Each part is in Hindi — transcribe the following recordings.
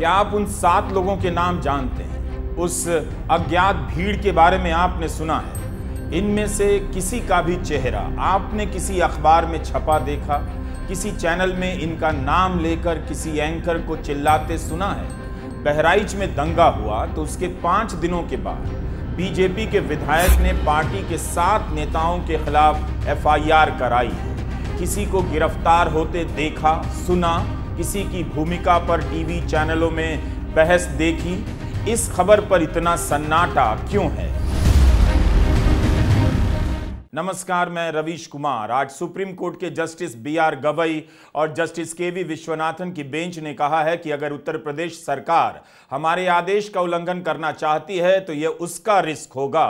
क्या आप उन 7 लोगों के नाम जानते हैं? उस अज्ञात भीड़ के बारे में आपने सुना है? इनमें से किसी का भी चेहरा आपने किसी अखबार में छपा देखा? किसी चैनल में इनका नाम लेकर किसी एंकर को चिल्लाते सुना है? बहराइच में दंगा हुआ तो उसके 5 दिनों के बाद बीजेपी के विधायक ने पार्टी के 7 नेताओं के खिलाफ एफआईआर कराई है। किसी को गिरफ्तार होते देखा, सुना, किसी की भूमिका पर टीवी चैनलों में बहस देखी। इस खबर पर इतना सन्नाटा क्यों है? नमस्कार, मैं रवीश कुमार। आज सुप्रीम कोर्ट के जस्टिस बीआर गवई और जस्टिस केवी विश्वनाथन की बेंच ने कहा है कि अगर उत्तर प्रदेश सरकार हमारे आदेश का उल्लंघन करना चाहती है तो यह उसका रिस्क होगा।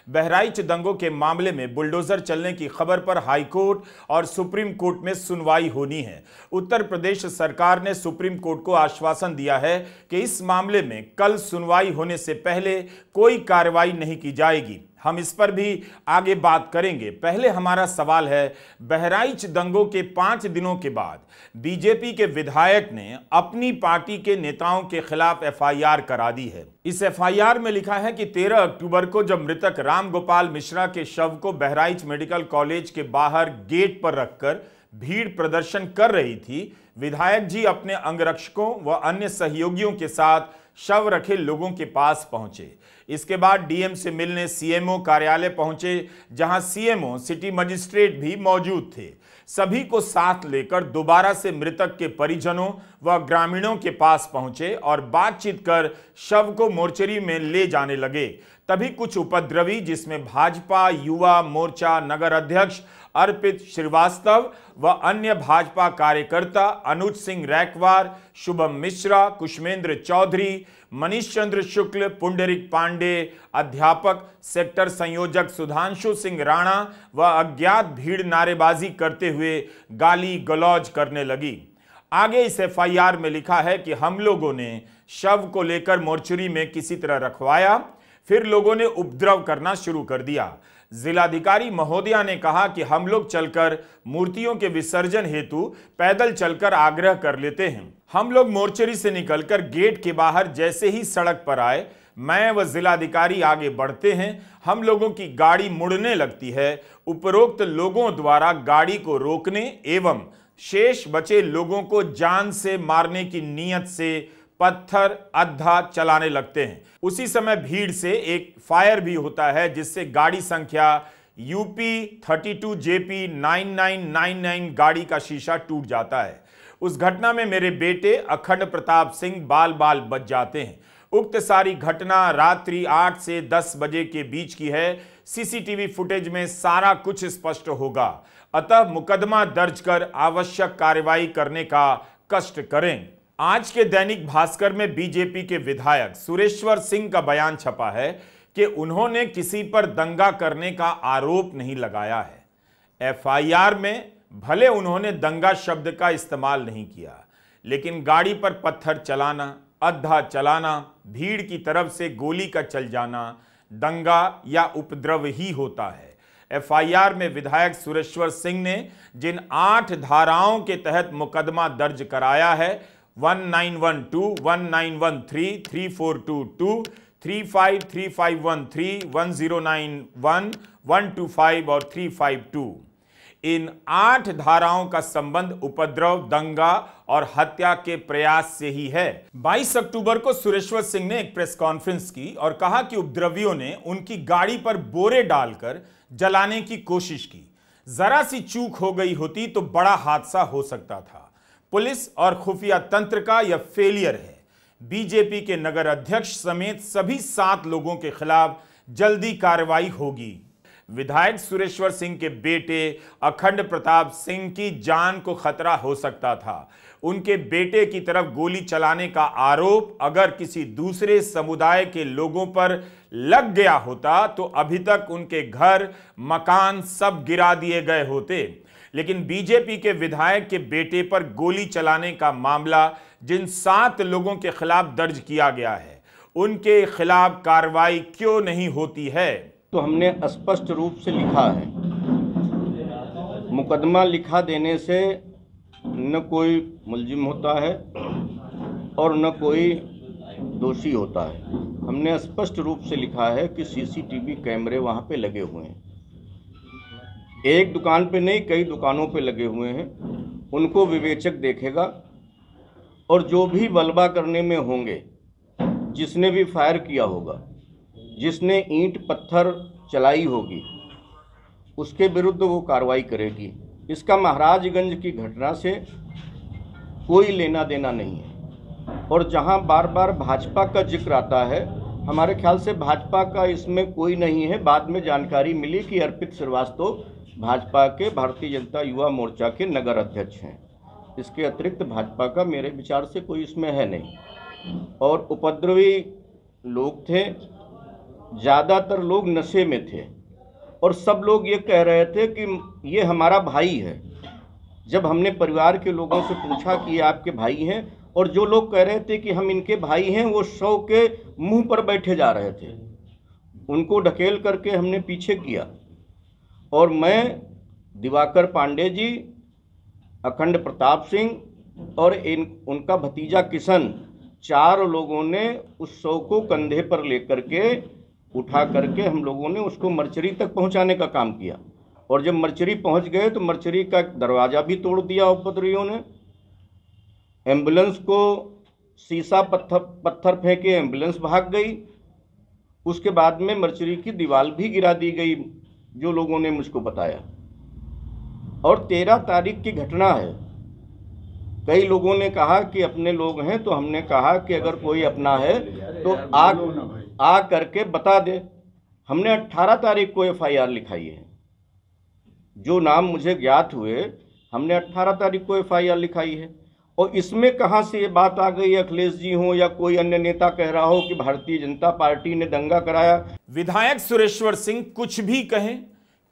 बहराइच दंगों के मामले में बुलडोजर चलने की खबर पर हाईकोर्ट और सुप्रीम कोर्ट में सुनवाई होनी है। उत्तर प्रदेश सरकार ने सुप्रीम कोर्ट को आश्वासन दिया है कि इस मामले में कल सुनवाई होने से पहले कोई कार्रवाई नहीं की जाएगी। हम इस पर भी आगे बात करेंगे। पहले हमारा सवाल है, बहराइच दंगों के 5 दिनों के बाद बीजेपी के विधायक ने अपनी पार्टी के नेताओं के खिलाफ एफआईआर करा दी है। इस एफआईआर में लिखा है कि 13 अक्टूबर को जब मृतक राम गोपाल मिश्रा के शव को बहराइच मेडिकल कॉलेज के बाहर गेट पर रखकर भीड़ प्रदर्शन कर रही थी, विधायक जी अपने अंगरक्षकों व अन्य सहयोगियों के साथ शव रखे लोगों के पास पहुंचे। इसके बाद डीएम से मिलने सीएमओ कार्यालय पहुंचे, जहां सीएमओ सिटी मजिस्ट्रेट भी मौजूद थे। सभी को साथ लेकर दोबारा से मृतक के परिजनों व ग्रामीणों के पास पहुंचे और बातचीत कर शव को मोर्चरी में ले जाने लगे। तभी कुछ उपद्रवी, जिसमें भाजपा युवा मोर्चा नगर अध्यक्ष अर्पित श्रीवास्तव व अन्य भाजपा कार्यकर्ता अनुज सिंह रैकवार, शुभम मिश्रा, कुशमेंद्र चौधरी, मनीष चंद्र शुक्ल, पुंडरिक पांडे, अध्यापक सेक्टर संयोजक सुधांशु सिंह राणा व अज्ञात भीड़ नारेबाजी करते हुए गाली गलौज करने लगी। आगे इस एफआईआर में लिखा है कि हम लोगों ने शव को लेकर मोर्चरी में किसी तरह रखवाया, फिर लोगों ने उपद्रव करना शुरू कर दिया। जिलाधिकारी महोदया ने कहा कि हम लोग चलकर मूर्तियों के विसर्जन हेतु पैदल चलकर आग्रह कर लेते हैं। हम लोग मोर्चरी से निकलकर गेट के बाहर जैसे ही सड़क पर आए, मैं व जिलाधिकारी आगे बढ़ते हैं। हम लोगों की गाड़ी मुड़ने लगती है। उपरोक्त लोगों द्वारा गाड़ी को रोकने एवं शेष बचे लोगों को जान से मारने की नीयत से पत्थर अद्धा चलाने लगते हैं। उसी समय भीड़ से एक फायर भी होता है, जिससे गाड़ी संख्या यूपी 32 जेपी 9999 गाड़ी का शीशा टूट जाता है। उस घटना में मेरे बेटे अखंड प्रताप सिंह बाल बाल बच जाते हैं। उक्त सारी घटना रात्रि 8 से 10 बजे के बीच की है। सीसीटीवी फुटेज में सारा कुछ स्पष्ट होगा। अतः मुकदमा दर्ज कर आवश्यक कार्रवाई करने का कष्ट करें। आज के दैनिक भास्कर में बीजेपी के विधायक सुरेश्वर सिंह का बयान छपा है कि उन्होंने किसी पर दंगा करने का आरोप नहीं लगाया है। एफआईआर में भले उन्होंने दंगा शब्द का इस्तेमाल नहीं किया, लेकिन गाड़ी पर पत्थर चलाना, अद्धा चलाना, भीड़ की तरफ से गोली का चल जाना दंगा या उपद्रव ही होता है। एफआईआर में विधायक सुरेश्वर सिंह ने जिन 8 धाराओं के तहत मुकदमा दर्ज कराया है, 1912, 1913, 3422, 35, 3513, 1091, 125 और 352, इन 8 धाराओं का संबंध उपद्रव, दंगा और हत्या के प्रयास से ही है। 22 अक्टूबर को सुरेश्वर सिंह ने एक प्रेस कॉन्फ्रेंस की और कहा कि उपद्रवियों ने उनकी गाड़ी पर बोरे डालकर जलाने की कोशिश की। जरा सी चूक हो गई होती तो बड़ा हादसा हो सकता था। पुलिस और खुफिया तंत्र का यह फेलियर है। बीजेपी के नगर अध्यक्ष समेत सभी 7 लोगों के खिलाफ जल्दी कार्रवाई होगी। विधायक सुरेश्वर सिंह के बेटे अखंड प्रताप सिंह की जान को खतरा हो सकता था। उनके बेटे की तरफ गोली चलाने का आरोप अगर किसी दूसरे समुदाय के लोगों पर लग गया होता तो अभी तक उनके घर मकान सब गिरा दिए गए होते। लेकिन बीजेपी के विधायक के बेटे पर गोली चलाने का मामला जिन 7 लोगों के खिलाफ दर्ज किया गया है, उनके खिलाफ कार्रवाई क्यों नहीं होती है? तो हमने स्पष्ट रूप से लिखा है, मुकदमा लिखा देने से न कोई मुलजिम होता है और न कोई दोषी होता है। हमने स्पष्ट रूप से लिखा है कि सीसीटीवी कैमरे वहाँ पे लगे हुए हैं, एक दुकान पे नहीं, कई दुकानों पे लगे हुए हैं। उनको विवेचक देखेगा और जो भी बलवा करने में होंगे, जिसने भी फायर किया होगा, जिसने ईंट पत्थर चलाई होगी, उसके विरुद्ध वो कार्रवाई करेगी। इसका महाराजगंज की घटना से कोई लेना देना नहीं है। और जहां बार बार भाजपा का जिक्र आता है, हमारे ख्याल से भाजपा का इसमें कोई नहीं है। बाद में जानकारी मिली कि अर्पित श्रीवास्तव भाजपा के भारतीय जनता युवा मोर्चा के नगर अध्यक्ष हैं। इसके अतिरिक्त भाजपा का मेरे विचार से कोई इसमें है नहीं। और उपद्रवी लोग थे, ज़्यादातर लोग नशे में थे और सब लोग ये कह रहे थे कि ये हमारा भाई है। जब हमने परिवार के लोगों से पूछा कि ये आपके भाई हैं, और जो लोग कह रहे थे कि हम इनके भाई हैं, वो शव के मुंह पर बैठे जा रहे थे। उनको ढकेल करके हमने पीछे किया और मैं, दिवाकर पांडे जी, अखंड प्रताप सिंह और उनका भतीजा किशन, 4 लोगों ने उस शव को कंधे पर लेकर के उठा करके हम लोगों ने उसको मर्चरी तक पहुंचाने का काम किया। और जब मर्चरी पहुंच गए तो मर्चरी का दरवाज़ा भी तोड़ दिया उपद्रवियों ने। एम्बुलेंस को शीशा पत्थर फेंके, एम्बुलेंस भाग गई। उसके बाद में मर्चरी की दीवार भी गिरा दी गई, जो लोगों ने मुझको बताया। और 13 तारीख की घटना है। कई लोगों ने कहा कि अपने लोग हैं, तो हमने कहा कि अगर कोई अपना है तो आ करके बता दे। हमने 18 तारीख को FIR लिखाई है। जो नाम मुझे ज्ञात हुए, हमने 18 तारीख को FIR लिखाई है। और इसमें कहाँ से ये बात आ गई, अखिलेश जी हो या कोई अन्य नेता कह रहा हो कि भारतीय जनता पार्टी ने दंगा कराया। विधायक सुरेश्वर सिंह कुछ भी कहें,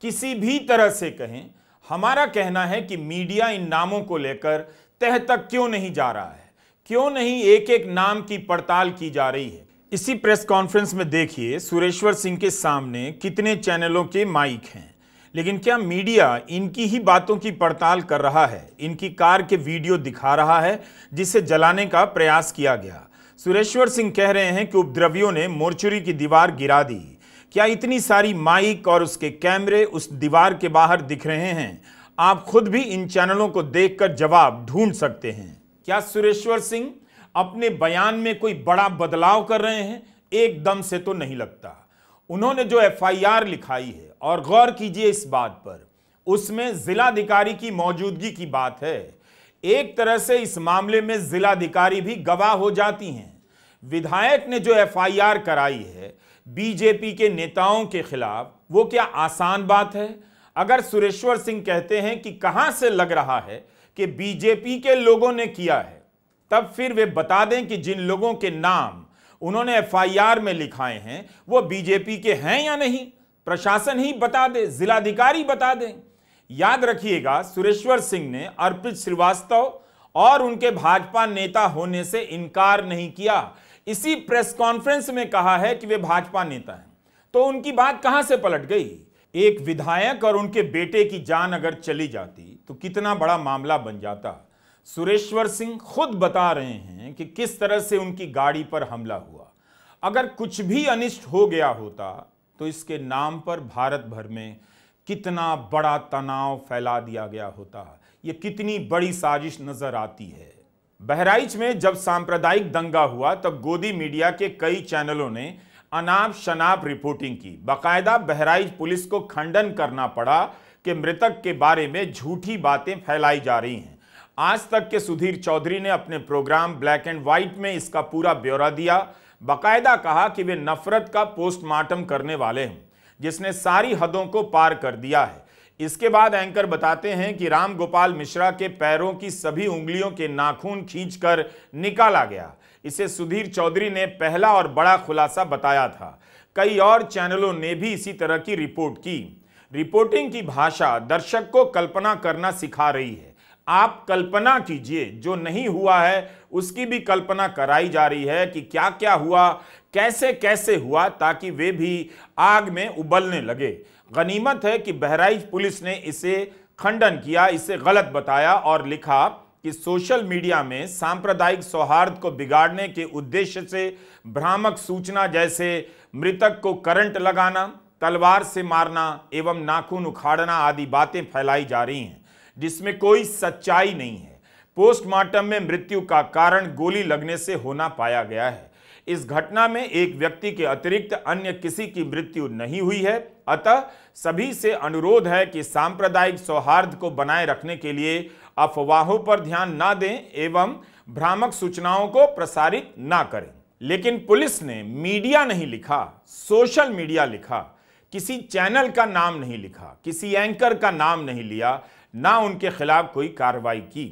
किसी भी तरह से कहें, हमारा कहना है कि मीडिया इन नामों को लेकर तह तक क्यों नहीं जा रहा है, क्यों नहीं एक एक नाम की पड़ताल की जा रही है। इसी प्रेस कॉन्फ्रेंस में देखिए सुरेश्वर सिंह के सामने कितने चैनलों के माइक हैं, लेकिन क्या मीडिया इनकी ही बातों की पड़ताल कर रहा है, इनकी कार के वीडियो दिखा रहा है जिसे जलाने का प्रयास किया गया। सुरेश्वर सिंह कह रहे हैं कि उपद्रवियों ने मोर्चरी की दीवार गिरा दी। क्या इतनी सारी माइक और उसके कैमरे उस दीवार के बाहर दिख रहे हैं? आप खुद भी इन चैनलों को देखकर जवाब ढूंढ सकते हैं। क्या सुरेश्वर सिंह अपने बयान में कोई बड़ा बदलाव कर रहे हैं? एकदम से तो नहीं लगता। उन्होंने जो FIR लिखाई है, और गौर कीजिए इस बात पर, उसमें जिलाधिकारी की मौजूदगी की बात है। एक तरह से इस मामले में जिलाधिकारी भी गवाह हो जाती हैं। विधायक ने जो FIR कराई है बीजेपी के नेताओं के खिलाफ, वो क्या आसान बात है? अगर सुरेश्वर सिंह कहते हैं कि कहां से लग रहा है कि बीजेपी के लोगों ने किया है, तब फिर वे बता दें कि जिन लोगों के नाम उन्होंने FIR में लिखाए हैं वो बीजेपी के हैं या नहीं। प्रशासन ही बता दे, जिलाधिकारी बता दें। याद रखिएगा, सुरेश्वर सिंह ने अर्पित श्रीवास्तव और उनके भाजपा नेता होने से इनकार नहीं किया। इसी प्रेस कॉन्फ्रेंस में कहा है कि वे भाजपा नेता हैं। तो उनकी बात कहां से पलट गई? एक विधायक और उनके बेटे की जान अगर चली जाती तो कितना बड़ा मामला बन जाता। सुरेश्वर सिंह खुद बता रहे हैं कि किस तरह से उनकी गाड़ी पर हमला हुआ। अगर कुछ भी अनिष्ट हो गया होता तो इसके नाम पर भारत भर में कितना बड़ा तनाव फैला दिया गया होता। ये कितनी बड़ी साजिश नजर आती है। बहराइच में जब सांप्रदायिक दंगा हुआ तब गोदी मीडिया के कई चैनलों ने अनाप शनाप रिपोर्टिंग की। बाकायदा बहराइच पुलिस को खंडन करना पड़ा कि मृतक के बारे में झूठी बातें फैलाई जा रही हैं। आज तक के सुधीर चौधरी ने अपने प्रोग्राम ब्लैक एंड व्हाइट में इसका पूरा ब्यौरा दिया। बाकायदा कहा कि वे नफरत का पोस्टमार्टम करने वाले हैं, जिसने सारी हदों को पार कर दिया है। इसके बाद एंकर बताते हैं कि राम गोपाल मिश्रा के पैरों की सभी उंगलियों के नाखून खींचकर निकाला गया। इसे सुधीर चौधरी ने पहला और बड़ा खुलासा बताया था। कई और चैनलों ने भी इसी तरह की रिपोर्ट की। रिपोर्टिंग की भाषा दर्शक को कल्पना करना सिखा रही है। आप कल्पना कीजिए, जो नहीं हुआ है उसकी भी कल्पना कराई जा रही है कि क्या क्या हुआ, कैसे कैसे हुआ, ताकि वे भी आग में उबलने लगे। गनीमत है कि बहराइच पुलिस ने इसे खंडन किया, इसे गलत बताया और लिखा कि सोशल मीडिया में सांप्रदायिक सौहार्द को बिगाड़ने के उद्देश्य से भ्रामक सूचना जैसे मृतक को करंट लगाना, तलवार से मारना एवं नाखून उखाड़ना आदि बातें फैलाई जा रही हैं, जिसमें कोई सच्चाई नहीं है। पोस्टमार्टम में मृत्यु का कारण गोली लगने से होना पाया गया है। इस घटना में एक व्यक्ति के अतिरिक्त अन्य किसी की मृत्यु नहीं हुई है। अतः सभी से अनुरोध है कि सांप्रदायिक सौहार्द को बनाए रखने के लिए अफवाहों पर ध्यान न दें एवं भ्रामक सूचनाओं को प्रसारित न करें। लेकिन पुलिस ने मीडिया नहीं लिखा, सोशल मीडिया लिखा। किसी चैनल का नाम नहीं लिखा, किसी एंकर का नाम नहीं लिया, ना उनके खिलाफ कोई कार्रवाई की।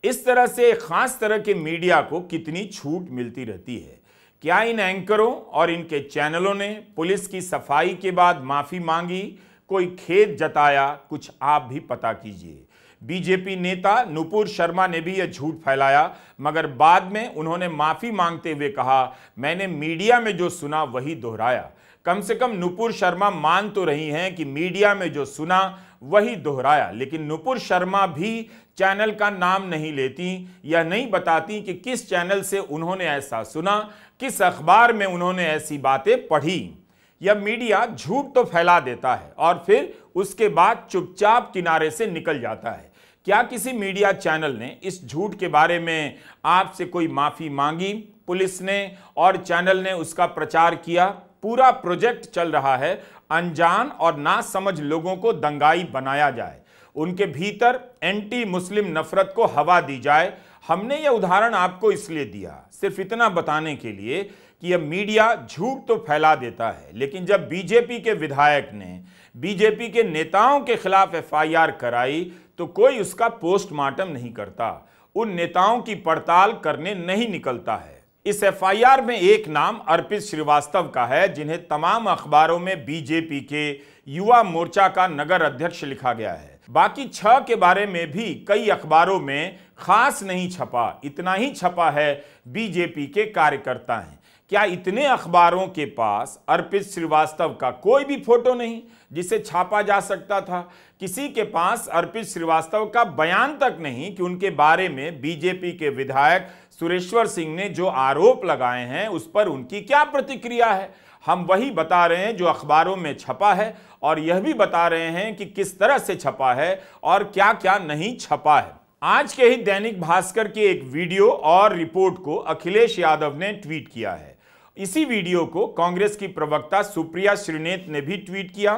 इस तरह से एक खास तरह के मीडिया को कितनी छूट मिलती रहती है। क्या इन एंकरों और इनके चैनलों ने पुलिस की सफाई के बाद माफी मांगी, कोई खेद जताया? कुछ आप भी पता कीजिए। बीजेपी नेता नुपुर शर्मा ने भी यह झूठ फैलाया, मगर बाद में उन्होंने माफी मांगते हुए कहा, मैंने मीडिया में जो सुना वही दोहराया। कम से कम नुपुर शर्मा मान तो रही हैं कि मीडिया में जो सुना वही दोहराया, लेकिन नुपुर शर्मा भी चैनल का नाम नहीं लेती, यह नहीं बताती कि किस चैनल से उन्होंने ऐसा सुना, किस अखबार में उन्होंने ऐसी बातें पढ़ी। यह मीडिया झूठ तो फैला देता है और फिर उसके बाद चुपचाप किनारे से निकल जाता है। क्या किसी मीडिया चैनल ने इस झूठ के बारे में आपसे कोई माफी मांगी? पुलिस ने और चैनल ने उसका प्रचार किया। पूरा प्रोजेक्ट चल रहा है, अनजान और नासमझ लोगों को दंगाई बनाया जाए, उनके भीतर एंटी मुस्लिम नफरत को हवा दी जाए। हमने यह उदाहरण आपको इसलिए दिया, सिर्फ इतना बताने के लिए कि यह मीडिया झूठ तो फैला देता है, लेकिन जब बीजेपी के विधायक ने बीजेपी के नेताओं के खिलाफ एफआईआर कराई तो कोई उसका पोस्टमार्टम नहीं करता, उन नेताओं की पड़ताल करने नहीं निकलता है। इस एफआईआर में एक नाम अर्पित श्रीवास्तव का है, जिन्हें तमाम अखबारों में बीजेपी के युवा मोर्चा का नगर अध्यक्ष लिखा गया है। बाकी 6 के बारे में भी कई अखबारों में खास नहीं छपा, इतना ही छपा है बीजेपी के कार्यकर्ता हैं। क्या इतने अखबारों के पास अर्पित श्रीवास्तव का कोई भी फोटो नहीं जिसे छापा जा सकता था? किसी के पास अर्पित श्रीवास्तव का बयान तक नहीं कि उनके बारे में बीजेपी के विधायक सुरेश्वर सिंह ने जो आरोप लगाए हैं उस पर उनकी क्या प्रतिक्रिया है? हम वही बता रहे हैं जो अखबारों में छपा है और यह भी बता रहे हैं कि किस तरह से छपा है और क्या क्या नहीं छपा है। आज के ही दैनिक भास्कर के एक वीडियो और रिपोर्ट को अखिलेश यादव ने ट्वीट किया है। इसी वीडियो को कांग्रेस की प्रवक्ता सुप्रिया श्रीनेत ने भी ट्वीट किया।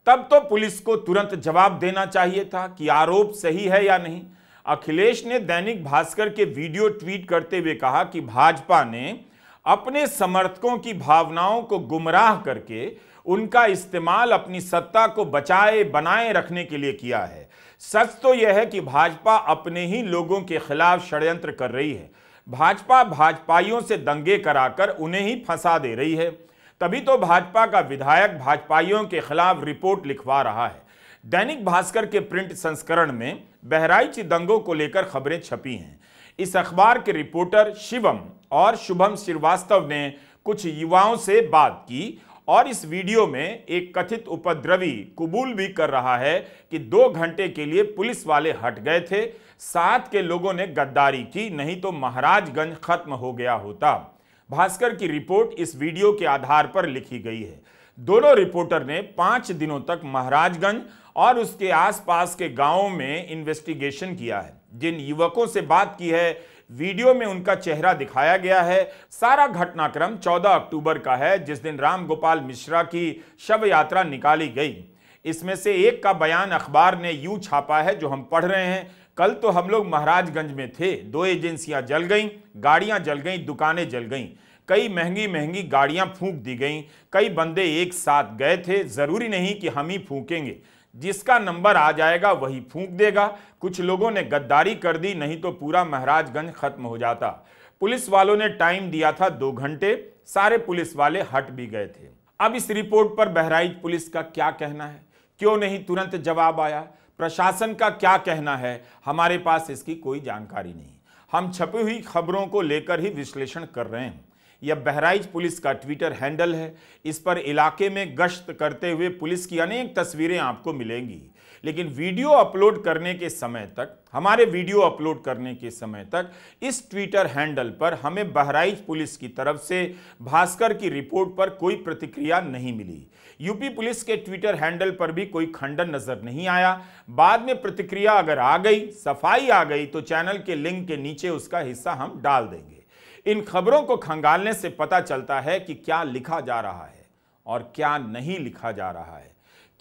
तब तो पुलिस को तुरंत जवाब देना चाहिए था कि आरोप सही है या नहीं। अखिलेश ने दैनिक भास्कर के वीडियो ट्वीट करते हुए कहा कि भाजपा ने अपने समर्थकों की भावनाओं को गुमराह करके उनका इस्तेमाल अपनी सत्ता को बचाए बनाए रखने के लिए किया है। सच तो यह है कि भाजपा अपने ही लोगों के खिलाफ षड्यंत्र कर रही है। भाजपा भाजपाइयों से दंगे कराकर उन्हें ही फंसा दे रही है। तभी तो भाजपा का विधायक भाजपाइयों के खिलाफ रिपोर्ट लिखवा रहा है। दैनिक भास्कर के प्रिंट संस्करण में बहराइच दंगों को लेकर खबरें छपी हैं। इस अखबार के रिपोर्टर शिवम और शुभम श्रीवास्तव ने कुछ युवाओं से बात की और इस वीडियो में एक कथित उपद्रवी कबूल भी कर रहा है कि 2 घंटे के लिए पुलिस वाले हट गए थे, साथ के लोगों ने गद्दारी की, नहीं तो महाराजगंज खत्म हो गया होता। भास्कर की रिपोर्ट इस वीडियो के आधार पर लिखी गई है। दोनों रिपोर्टर ने 5 दिनों तक महाराजगंज और उसके आसपास के गांवों में इन्वेस्टिगेशन किया है। जिन युवकों से बात की है, वीडियो में उनका चेहरा दिखाया गया है। सारा घटनाक्रम 14 अक्टूबर का है, जिस दिन राम गोपाल मिश्रा की शव यात्रा निकाली गई। इसमें से एक का बयान अखबार ने यूं छापा है जो हम पढ़ रहे हैं। कल तो हम लोग महाराजगंज में थे, 2 एजेंसियां जल गईं, गाड़ियां जल गईं, दुकानें जल गईं, कई महंगी महंगी गाड़ियां फूंक दी गईं, कई बंदे एक साथ गए थे। जरूरी नहीं कि हम ही फूंकेंगे, जिसका नंबर आ जाएगा वही फूंक देगा। कुछ लोगों ने गद्दारी कर दी, नहीं तो पूरा महाराजगंज खत्म हो जाता। पुलिस वालों ने टाइम दिया था 2 घंटे, सारे पुलिस वाले हट भी गए थे। अब इस रिपोर्ट पर बहराइच पुलिस का क्या कहना है? क्यों नहीं तुरंत जवाब आया? प्रशासन का क्या कहना है? हमारे पास इसकी कोई जानकारी नहीं। हम छपी हुई खबरों को लेकर ही विश्लेषण कर रहे हैं। यह बहराइच पुलिस का ट्विटर हैंडल है। इस पर इलाके में गश्त करते हुए पुलिस की अनेक तस्वीरें आपको मिलेंगी। लेकिन वीडियो अपलोड करने के समय तक, हमारे वीडियो अपलोड करने के समय तक इस ट्विटर हैंडल पर हमें बहराइच पुलिस की तरफ से भास्कर की रिपोर्ट पर कोई प्रतिक्रिया नहीं मिली। यूपी पुलिस के ट्विटर हैंडल पर भी कोई खंडन नजर नहीं आया। बाद में प्रतिक्रिया अगर आ गई, सफाई आ गई, तो चैनल के लिंक के नीचे उसका हिस्सा हम डाल देंगे। इन खबरों को खंगालने से पता चलता है कि क्या लिखा जा रहा है और क्या नहीं लिखा जा रहा है।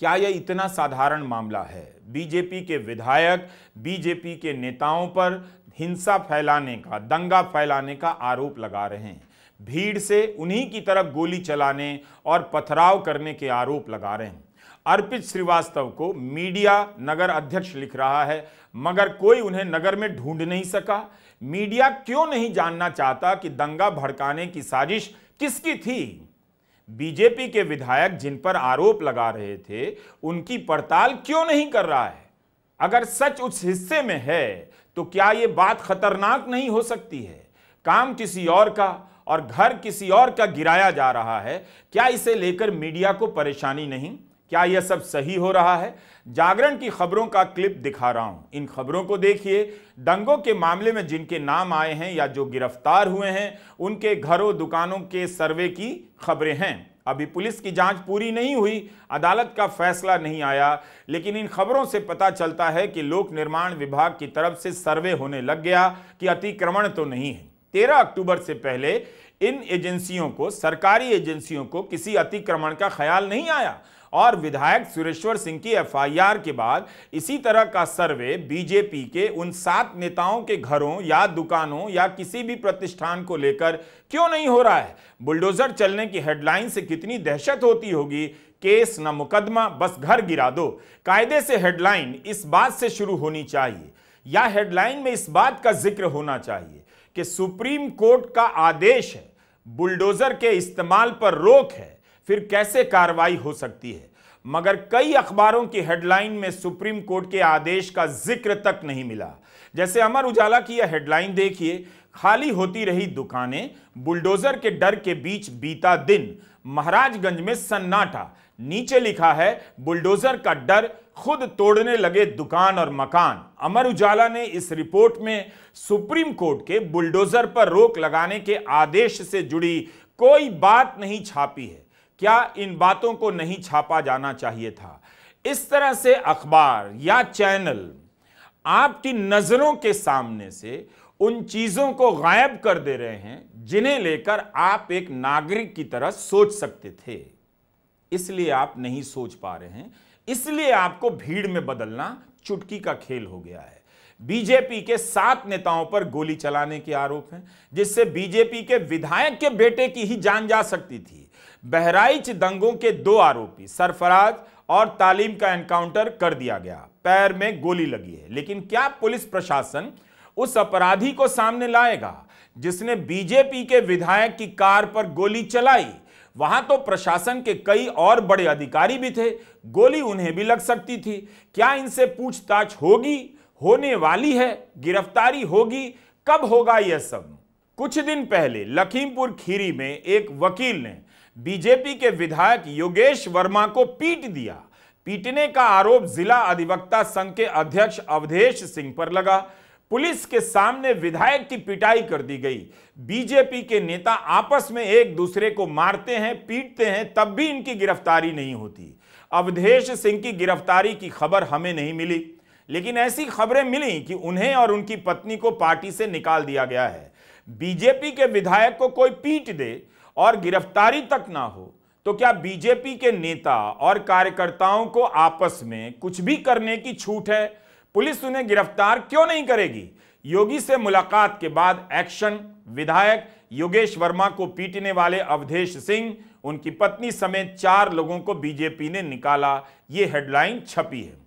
क्या यह इतना साधारण मामला है? बीजेपी के विधायक बीजेपी के नेताओं पर हिंसा फैलाने का, दंगा फैलाने का आरोप लगा रहे हैं। भीड़ से उन्हीं की तरफ गोली चलाने और पथराव करने के आरोप लगा रहे हैं। अर्पित श्रीवास्तव को मीडिया नगर अध्यक्ष लिख रहा है, मगर कोई उन्हें नगर में ढूंढ नहीं सका। मीडिया क्यों नहीं जानना चाहता कि दंगा भड़काने की साजिश किसकी थी? बीजेपी के विधायक जिन पर आरोप लगा रहे थे, उनकी पड़ताल क्यों नहीं कर रहा है? अगर सच उस हिस्से में है तो क्या यह बात खतरनाक नहीं हो सकती है? काम किसी और का और घर किसी और का गिराया जा रहा है। क्या इसे लेकर मीडिया को परेशानी नहीं? क्या यह सब सही हो रहा है? जागरण की खबरों का क्लिप दिखा रहा हूं, इन खबरों को देखिए। दंगों के मामले में जिनके नाम आए हैं या जो गिरफ्तार हुए हैं, उनके घरों दुकानों के सर्वे की खबरें हैं। अभी पुलिस की जांच पूरी नहीं हुई, अदालत का फैसला नहीं आया, लेकिन इन खबरों से पता चलता है कि लोक निर्माण विभाग की तरफ से सर्वे होने लग गया कि अतिक्रमण तो नहीं है। 13 अक्टूबर से पहले इन एजेंसियों को, सरकारी एजेंसियों को किसी अतिक्रमण का ख्याल नहीं आया और विधायक सुरेश्वर सिंह की एफआईआर के बाद इसी तरह का सर्वे बीजेपी के उन 7 नेताओं के घरों या दुकानों या किसी भी प्रतिष्ठान को लेकर क्यों नहीं हो रहा है? बुलडोजर चलने की हेडलाइन से कितनी दहशत होती होगी। केस न मुकदमा, बस घर गिरा दो। कायदे से हेडलाइन इस बात से शुरू होनी चाहिए या हेडलाइन में इस बात का जिक्र होना चाहिए कि सुप्रीम कोर्ट का आदेश है, बुलडोजर के इस्तेमाल पर रोक है, फिर कैसे कार्रवाई हो सकती है। मगर कई अखबारों की हेडलाइन में सुप्रीम कोर्ट के आदेश का जिक्र तक नहीं मिला। जैसे अमर उजाला की यह हेडलाइन देखिए, खाली होती रही दुकानें, बुलडोजर के डर के बीच बीता दिन, महाराजगंज में सन्नाटा। नीचे लिखा है, बुलडोजर का डर, खुद तोड़ने लगे दुकान और मकान। अमर उजाला ने इस रिपोर्ट में सुप्रीम कोर्ट के बुलडोजर पर रोक लगाने के आदेश से जुड़ी कोई बात नहीं छापी है। क्या इन बातों को नहीं छापा जाना चाहिए था? इस तरह से अखबार या चैनल आपकी नजरों के सामने से उन चीजों को गायब कर दे रहे हैं जिन्हें लेकर आप एक नागरिक की तरह सोच सकते थे। इसलिए आप नहीं सोच पा रहे हैं, इसलिए आपको भीड़ में बदलना चुटकी का खेल हो गया है। बीजेपी के 7 नेताओं पर गोली चलाने के आरोप हैं, जिससे बीजेपी के विधायक के बेटे की ही जान जा सकती थी। बहराइच दंगों के 2 आरोपी सरफराज और तालीम का एनकाउंटर कर दिया गया, पैर में गोली लगी है। लेकिन क्या पुलिस प्रशासन उस अपराधी को सामने लाएगा जिसने बीजेपी के विधायक की कार पर गोली चलाई? वहां तो प्रशासन के कई और बड़े अधिकारी भी थे, गोली उन्हें भी लग सकती थी। क्या इनसे पूछताछ होगी? होने वाली है? गिरफ्तारी होगी? कब होगा यह सब? कुछ दिन पहले लखीमपुर खीरी में एक वकील ने बीजेपी के विधायक योगेश वर्मा को पीट दिया। पीटने का आरोप जिला अधिवक्ता संघ के अध्यक्ष अवधेश सिंह पर लगा। पुलिस के सामने विधायक की पिटाई कर दी गई। बीजेपी के नेता आपस में एक दूसरे को मारते हैं, पीटते हैं, तब भी इनकी गिरफ्तारी नहीं होती। अवधेश सिंह की गिरफ्तारी की खबर हमें नहीं मिली, लेकिन ऐसी खबरें मिली कि उन्हें और उनकी पत्नी को पार्टी से निकाल दिया गया है। बीजेपी के विधायक को कोई पीट दे और गिरफ्तारी तक ना हो तो क्या बीजेपी के नेता और कार्यकर्ताओं को आपस में कुछ भी करने की छूट है? पुलिस उन्हें गिरफ्तार क्यों नहीं करेगी? योगी से मुलाकात के बाद एक्शन, विधायक योगेश वर्मा को पीटने वाले अवधेश सिंह, उनकी पत्नी समेत 4 लोगों को बीजेपी ने निकाला, ये हेडलाइन छपी है।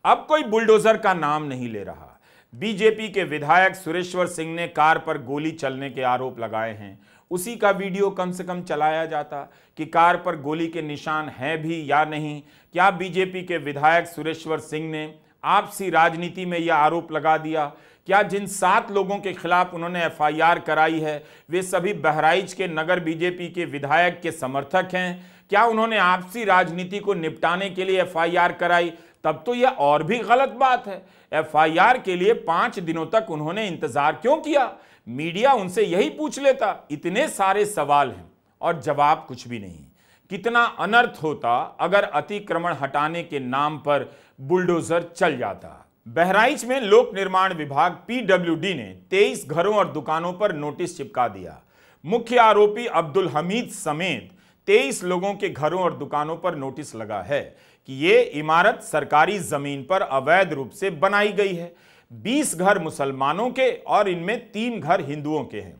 अब कोई बुलडोजर का नाम नहीं ले रहा। बीजेपी के विधायक सुरेश्वर सिंह ने कार पर गोली चलने के आरोप लगाए हैं, उसी का वीडियो कम से कम चलाया जाता कि कार पर गोली के निशान हैं भी या नहीं। क्या बीजेपी के विधायक सुरेश्वर सिंह ने आपसी राजनीति में यह आरोप लगा दिया? क्या जिन 7 लोगों के खिलाफ उन्होंने एफआईआर कराई है वे सभी बहराइच के नगर बीजेपी के विधायक के समर्थक हैं? क्या उन्होंने आपसी राजनीति को निपटाने के लिए एफआईआर कराई? तब तो यह और भी गलत बात है। एफआईआर के लिए 5 दिनों तक उन्होंने इंतजार क्यों किया? मीडिया उनसे यही पूछ लेता। इतने सारे सवाल हैं और जवाब कुछ भी नहीं। कितना अनर्थ होता अगर अतिक्रमण हटाने के नाम पर बुलडोजर चल जाता। बहराइच में लोक निर्माण विभाग पीडब्ल्यूडी ने 23 घरों और दुकानों पर नोटिस चिपका दिया। मुख्य आरोपी अब्दुल हमीद समेत 23 लोगों के घरों और दुकानों पर नोटिस लगा है कि ये इमारत सरकारी जमीन पर अवैध रूप से बनाई गई है। 20 घर मुसलमानों के और इनमें 3 घर हिंदुओं के हैं।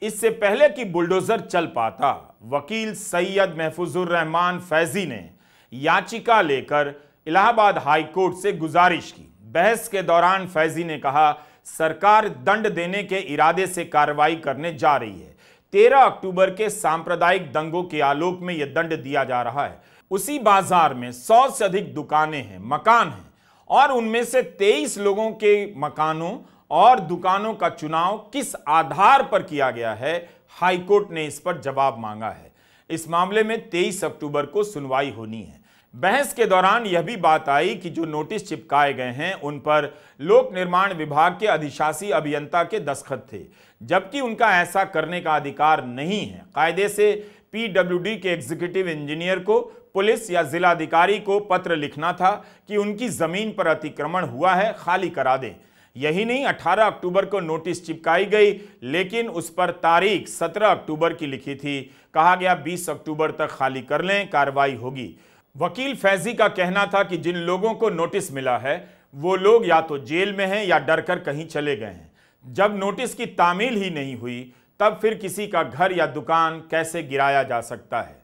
इससे पहले कि बुलडोजर चल पाता, वकील सैयद महफूजुर रहमान फैजी ने याचिका लेकर इलाहाबाद हाई कोर्ट से गुजारिश की। बहस के दौरान फैजी ने कहा, सरकार दंड देने के इरादे से कार्रवाई करने जा रही है। 13 अक्टूबर के सांप्रदायिक दंगों के आलोक में यह दंड दिया जा रहा है। उसी बाजार में 100 से अधिक दुकानें हैं, मकान हैं, और उनमें से 23 लोगों के मकानों और दुकानों का चुनाव किस आधार पर किया गया है, हाईकोर्ट ने इस पर जवाब मांगा है। इस मामले में 23 अक्टूबर को सुनवाई होनी है। बहस के दौरान यह भी बात आई कि जो नोटिस चिपकाए गए हैं उन पर लोक निर्माण विभाग के अधिशासी अभियंता के दस्तखत थे, जबकि उनका ऐसा करने का अधिकार नहीं है। कायदे से पीडब्ल्यूडी के एग्जीक्यूटिव इंजीनियर को पुलिस या जिलाधिकारी को पत्र लिखना था कि उनकी जमीन पर अतिक्रमण हुआ है, खाली करा दें। यही नहीं, 18 अक्टूबर को नोटिस चिपकाई गई, लेकिन उस पर तारीख 17 अक्टूबर की लिखी थी। कहा गया 20 अक्टूबर तक खाली कर लें, कार्रवाई होगी। वकील फैजी का कहना था कि जिन लोगों को नोटिस मिला है वो लोग या तो जेल में हैं या डरकर कहीं चले गए हैं। जब नोटिस की तामील ही नहीं हुई, तब फिर किसी का घर या दुकान कैसे गिराया जा सकता है?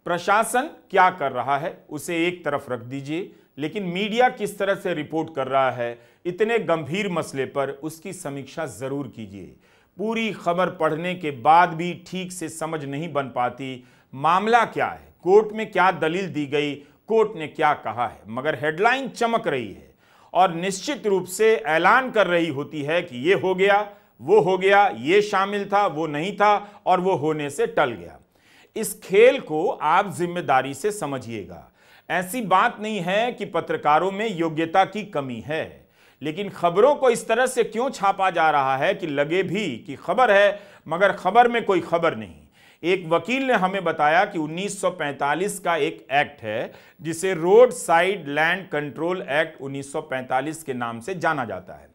प्रशासन क्या कर रहा है उसे एक तरफ रख दीजिए, लेकिन मीडिया किस तरह से रिपोर्ट कर रहा है इतने गंभीर मसले पर उसकी समीक्षा जरूर कीजिए। पूरी खबर पढ़ने के बाद भी ठीक से समझ नहीं बन पाती मामला क्या है, कोर्ट में क्या दलील दी गई, कोर्ट ने क्या कहा है, मगर हेडलाइन चमक रही है और निश्चित रूप से ऐलान कर रही होती है कि ये हो गया, वो हो गया, ये शामिल था, वो नहीं था और वो होने से टल गया। इस खेल को आप जिम्मेदारी से समझिएगा। ऐसी बात नहीं है कि पत्रकारों में योग्यता की कमी है, लेकिन खबरों को इस तरह से क्यों छापा जा रहा है कि लगे भी कि खबर है मगर खबर में कोई खबर नहीं। एक वकील ने हमें बताया कि 1945 का एक एक्ट है जिसे road side land control act 1945 के नाम से जाना जाता है।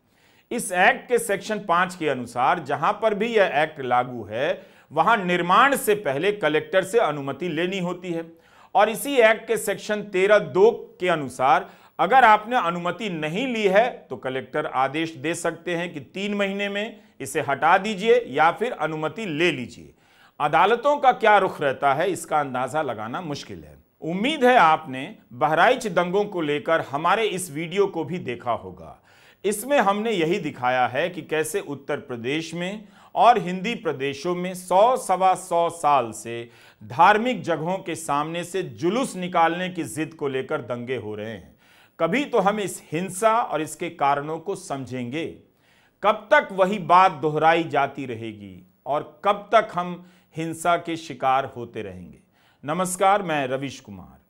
इस एक्ट के सेक्शन 5 के अनुसार जहां पर भी यह एक्ट लागू है वहां निर्माण से पहले कलेक्टर से अनुमति लेनी होती है, और इसी एक्ट के सेक्शन 13(2) के अनुसार अगर आपने अनुमति नहीं ली है तो कलेक्टर आदेश दे सकते हैं कि 3 महीने में इसे हटा दीजिए या फिर अनुमति ले लीजिए। अदालतों का क्या रुख रहता है इसका अंदाजा लगाना मुश्किल है। उम्मीद है आपने बहराइच दंगों को लेकर हमारे इस वीडियो को भी देखा होगा। इसमें हमने यही दिखाया है कि कैसे उत्तर प्रदेश में और हिंदी प्रदेशों में 100-125 साल से धार्मिक जगहों के सामने से जुलूस निकालने की जिद को लेकर दंगे हो रहे हैं। कभी तो हम इस हिंसा और इसके कारणों को समझेंगे। कब तक वही बात दोहराई जाती रहेगी और कब तक हम हिंसा के शिकार होते रहेंगे? नमस्कार, मैं रवीश कुमार।